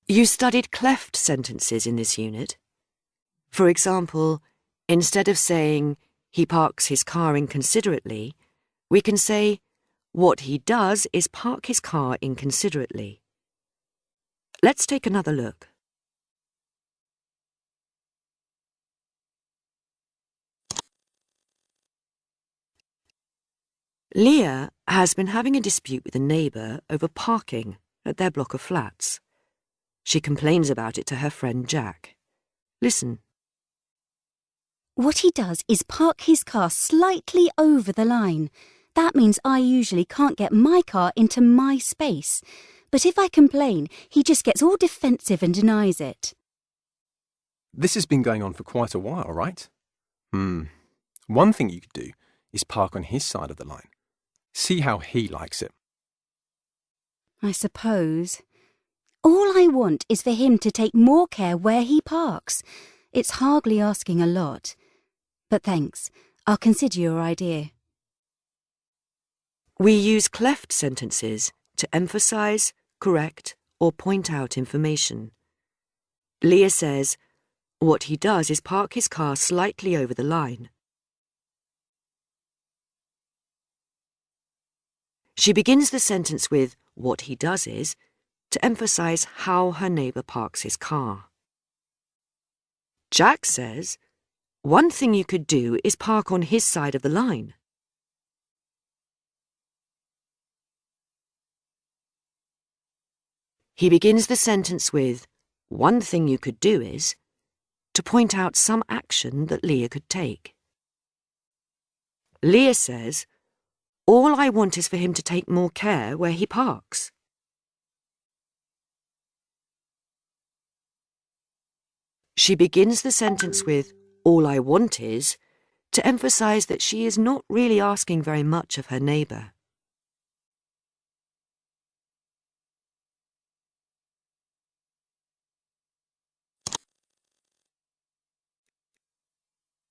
You studied cleft sentences in this unit. For example, instead of saying, he parks his car inconsiderately, we can say, what he does is park his car inconsiderately. Let's take another look. Leah has been having a dispute with a neighbour over parking at their block of flats. She complains about it to her friend Jack. Listen. What he does is park his car slightly over the line. That means I usually can't get my car into my space. But if I complain, he just gets all defensive and denies it. This has been going on for quite a while, right? One thing you could do is park on his side of the line. See how he likes it. I suppose. All I want is for him to take more care where he parks. It's hardly asking a lot. But thanks, I'll consider your idea. We use cleft sentences to emphasize, correct, or point out information. Leah says, what he does is park his car slightly over the line. She begins the sentence with what he does is to emphasize how her neighbour parks his car. Jack says, one thing you could do is park on his side of the line. He begins the sentence with, one thing you could do is, to point out some action that Leah could take. Leah says, all I want is for him to take more care where he parks. She begins the sentence with, all I want is, to emphasize that she is not really asking very much of her neighbour.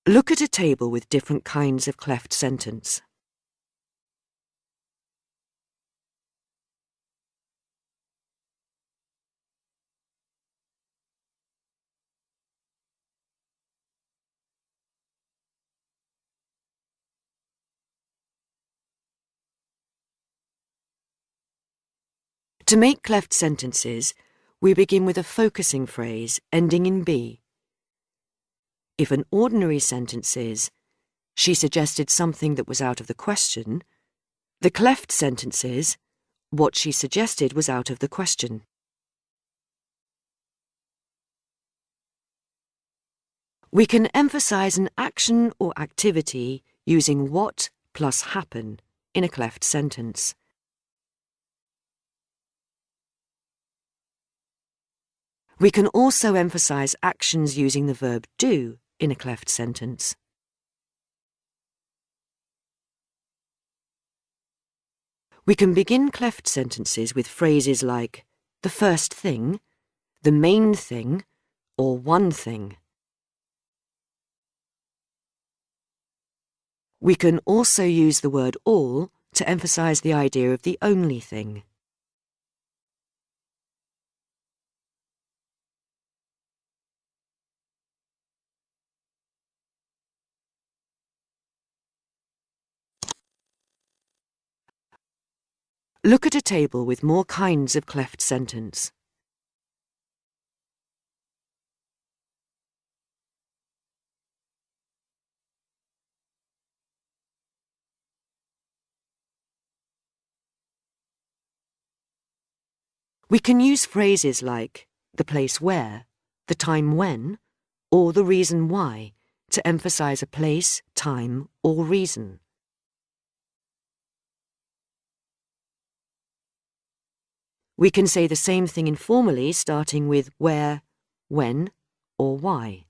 Look at a table with different kinds of cleft sentence. To make cleft sentences, we begin with a focusing phrase ending in B. If an ordinary sentence is, she suggested something that was out of the question, the cleft sentence is, what she suggested was out of the question. We can emphasize an action or activity using what plus happen in a cleft sentence. We can also emphasize actions using the verb do in a cleft sentence. We can begin cleft sentences with phrases like the first thing, the main thing, or one thing. We can also use the word all to emphasize the idea of the only thing. Look at a table with more kinds of cleft sentence. We can use phrases like the place where, the time when, or the reason why to emphasize a place, time, or reason. We can say the same thing informally starting with where, when, or why.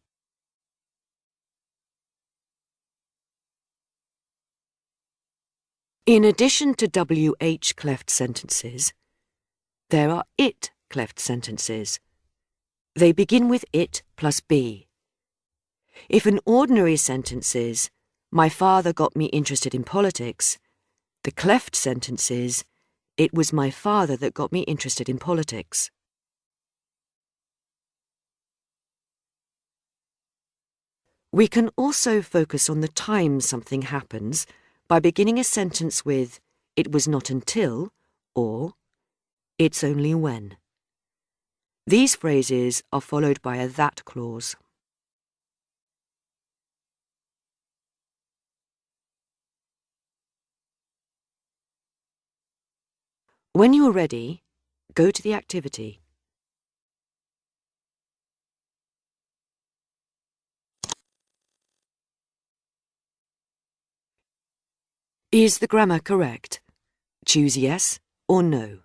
In addition to WH cleft sentences, there are it cleft sentences. They begin with it plus be. If an ordinary sentence is, my father got me interested in politics, the cleft sentence is, it was my father that got me interested in politics. We can also focus on the time something happens by beginning a sentence with "it was not until" or "it's only when." These phrases are followed by a that clause. When you are ready, go to the activity. Is the grammar correct? Choose yes or no.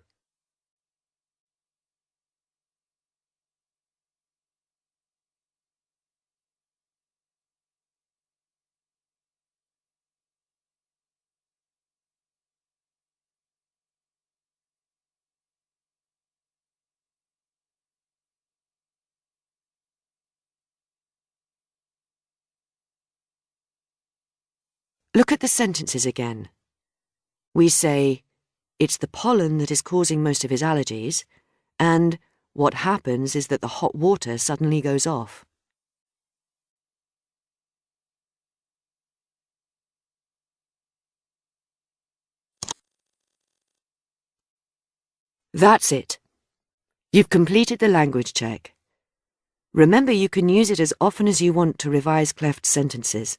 Look at the sentences again. We say, "It's the pollen that is causing most of his allergies," and "what happens is that the hot water suddenly goes off." That's it. You've completed the language check. Remember, you can use it as often as you want to revise cleft sentences.